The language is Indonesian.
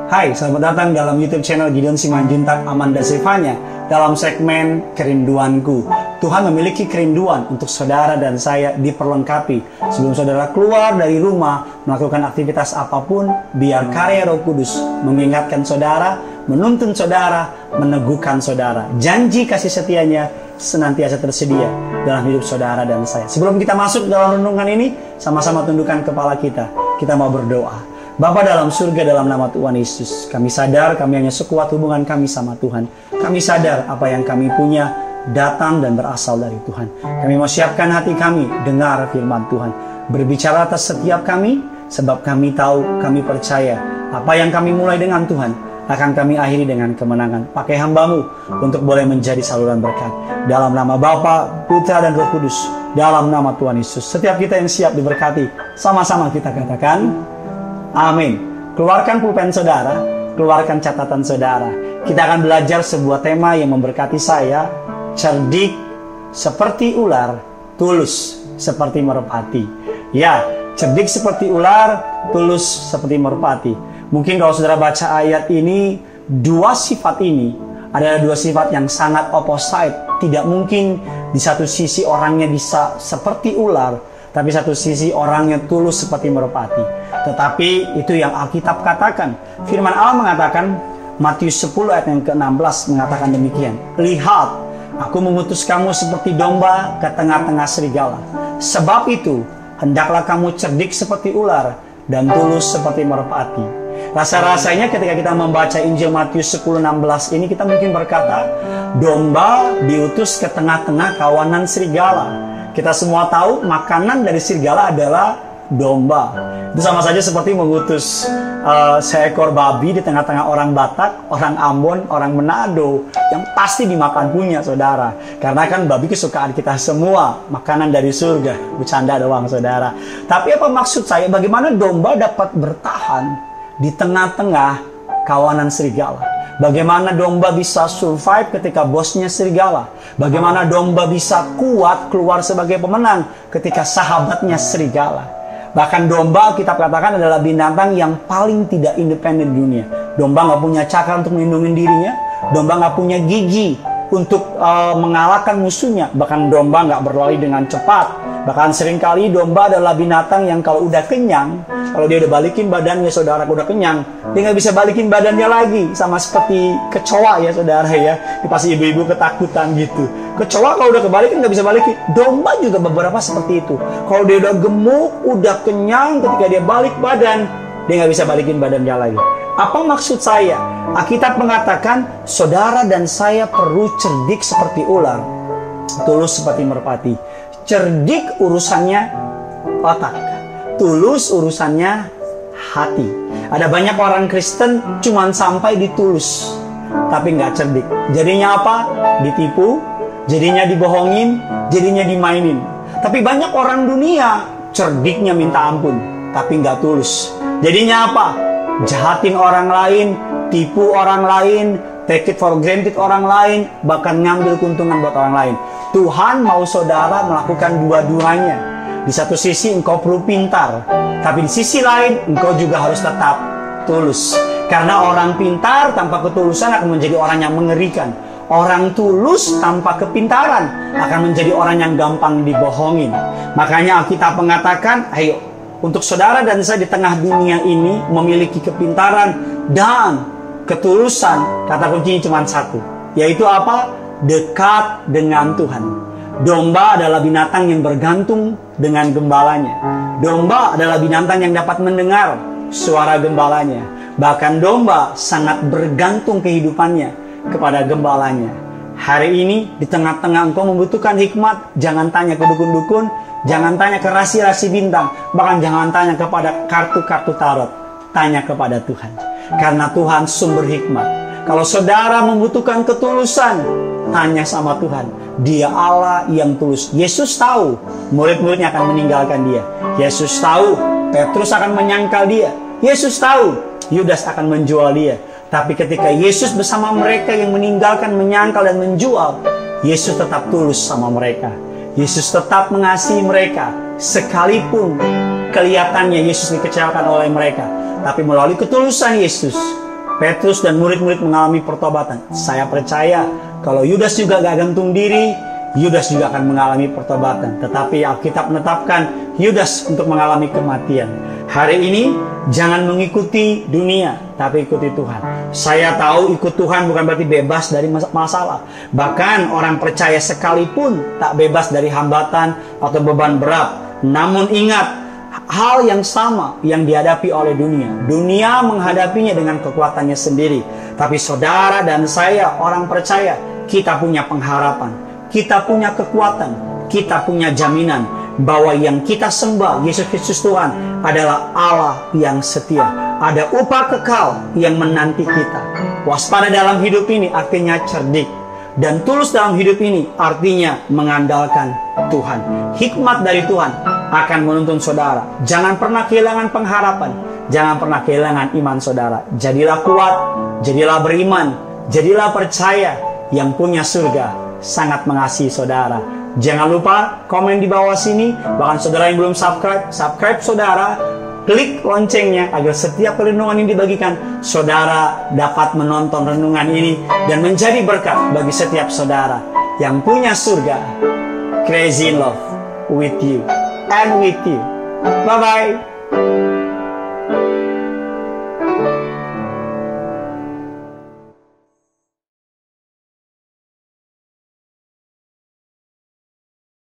Hai, selamat datang dalam YouTube channel Gideon Simanjuntak Amanda Zevanya dalam segmen Kerinduanku. Tuhan memiliki kerinduan untuk saudara dan saya diperlengkapi. Sebelum saudara keluar dari rumah, melakukan aktivitas apapun, biar karya Roh Kudus mengingatkan saudara, menuntun saudara, meneguhkan saudara. Janji kasih setianya senantiasa tersedia dalam hidup saudara dan saya. Sebelum kita masuk dalam renungan ini, sama-sama tundukkan kepala kita. Kita mau berdoa. Bapa dalam surga, dalam nama Tuhan Yesus, kami sadar kami hanya sekuat hubungan kami sama Tuhan. Kami sadar apa yang kami punya datang dan berasal dari Tuhan. Kami mau siapkan hati kami dengar firman Tuhan. Berbicara atas setiap kami, sebab kami tahu, kami percaya apa yang kami mulai dengan Tuhan akan kami akhiri dengan kemenangan. Pakai hamba-Mu untuk boleh menjadi saluran berkat. Dalam nama Bapa, Putra dan Roh Kudus, dalam nama Tuhan Yesus. Setiap kita yang siap diberkati, sama-sama kita katakan amin. Keluarkan pulpen saudara, keluarkan catatan saudara. Kita akan belajar sebuah tema yang memberkati saya. Cerdik seperti ular, tulus seperti merpati. Ya, cerdik seperti ular, tulus seperti merpati. Mungkin kalau saudara baca ayat ini, dua sifat ini adalah dua sifat yang sangat opposite. Tidak mungkin di satu sisi orangnya bisa seperti ular, tapi satu sisi orangnya tulus seperti merpati. Tetapi itu yang Alkitab katakan. Firman Allah mengatakan, Matius 10 ayat yang ke-16 mengatakan demikian. Lihat, aku mengutus kamu seperti domba ke tengah-tengah serigala. Sebab itu, hendaklah kamu cerdik seperti ular dan tulus seperti merpati. Rasa-rasanya ketika kita membaca Injil Matius 10:16 ini, kita mungkin berkata, domba diutus ke tengah-tengah kawanan serigala. Kita semua tahu makanan dari serigala adalah domba. Itu sama saja seperti mengutus seekor babi di tengah-tengah orang Batak, orang Ambon, orang Manado, yang pasti dimakan punya saudara. Karena kan babi kesukaan kita semua, makanan dari surga. Bercanda doang saudara. Tapi apa maksud saya? Bagaimana domba dapat bertahan di tengah-tengah kawanan serigala? Bagaimana domba bisa survive ketika bosnya serigala? Bagaimana domba bisa kuat keluar sebagai pemenang ketika sahabatnya serigala? Bahkan domba kita katakan adalah binatang yang paling tidak independen di dunia. Domba nggak punya cakar untuk melindungi dirinya. Domba nggak punya gigi untuk mengalahkan musuhnya. Bahkan domba nggak berlari dengan cepat. Bahkan seringkali domba adalah binatang yang kalau udah kenyang, kalau dia udah balikin badannya saudara, udah kenyang, dia nggak bisa balikin badannya lagi. Sama seperti kecoa ya saudara ya. Ini pasti ibu-ibu ketakutan gitu. Kecoa kalau udah kebalikin nggak bisa balikin. Domba juga beberapa seperti itu. Kalau dia udah gemuk, udah kenyang, ketika dia balik badan, dia nggak bisa balikin badannya lagi. Apa maksud saya? Alkitab mengatakan, saudara dan saya perlu cerdik seperti ular, tulus seperti merpati. Cerdik urusannya otak, tulus urusannya hati. Ada banyak orang Kristen cuman sampai di tulus, tapi nggak cerdik. Jadinya apa? Ditipu, jadinya dibohongin, jadinya dimainin. Tapi banyak orang dunia cerdiknya minta ampun, tapi nggak tulus. Jadinya apa? Jahatin orang lain, tipu orang lain, take it for granted orang lain, bahkan ngambil keuntungan buat orang lain. Tuhan mau saudara melakukan dua-duanya. Di satu sisi engkau perlu pintar, tapi di sisi lain engkau juga harus tetap tulus. Karena orang pintar tanpa ketulusan akan menjadi orang yang mengerikan. Orang tulus tanpa kepintaran akan menjadi orang yang gampang dibohongin. Makanya Alkitab mengatakan, ayo, untuk saudara dan saya di tengah dunia ini memiliki kepintaran dan ketulusan, kata kuncinya cuma satu, yaitu apa? Dekat dengan Tuhan. Domba adalah binatang yang bergantung dengan gembalanya. Domba adalah binatang yang dapat mendengar suara gembalanya. Bahkan domba sangat bergantung kehidupannya kepada gembalanya. Hari ini di tengah-tengah engkau membutuhkan hikmat, jangan tanya ke dukun-dukun, jangan tanya ke rasi-rasi bintang, bahkan jangan tanya kepada kartu-kartu tarot. Tanya kepada Tuhan. Karena Tuhan sumber hikmat. Kalau saudara membutuhkan ketulusan, tanya sama Tuhan. Dia Allah yang tulus. Yesus tahu murid-muridnya akan meninggalkan dia. Yesus tahu Petrus akan menyangkal dia. Yesus tahu Yudas akan menjual dia. Tapi ketika Yesus bersama mereka yang meninggalkan, menyangkal dan menjual, Yesus tetap tulus sama mereka. Yesus tetap mengasihi mereka sekalipun kelihatannya Yesus dikecewakan oleh mereka. Tapi melalui ketulusan Yesus, Petrus dan murid-murid mengalami pertobatan. Saya percaya kalau Yudas juga gak gantung diri, Yudas juga akan mengalami pertobatan. Tetapi Alkitab menetapkan Yudas untuk mengalami kematian. Hari ini jangan mengikuti dunia, tapi ikuti Tuhan. Saya tahu ikut Tuhan bukan berarti bebas dari masalah. Bahkan orang percaya sekalipun tak bebas dari hambatan atau beban berat. Namun ingat, hal yang sama yang dihadapi oleh dunia. Dunia menghadapinya dengan kekuatannya sendiri. Tapi saudara dan saya, orang percaya, kita punya pengharapan. Kita punya kekuatan. Kita punya jaminan bahwa yang kita sembah, Yesus Kristus Tuhan, adalah Allah yang setia. Ada upah kekal yang menanti kita. Waspada dalam hidup ini artinya cerdik. Dan tulus dalam hidup ini artinya mengandalkan Tuhan. Hikmat dari Tuhan akan menuntun saudara. Jangan pernah kehilangan pengharapan. Jangan pernah kehilangan iman saudara. Jadilah kuat, jadilah beriman, jadilah percaya. Yang punya surga sangat mengasihi saudara. Jangan lupa komen di bawah sini. Bahkan saudara yang belum subscribe saudara, klik loncengnya agar setiap renungan ini dibagikan, saudara dapat menonton renungan ini dan menjadi berkat bagi setiap saudara yang punya surga. Crazy in love with you and with you. Bye-bye.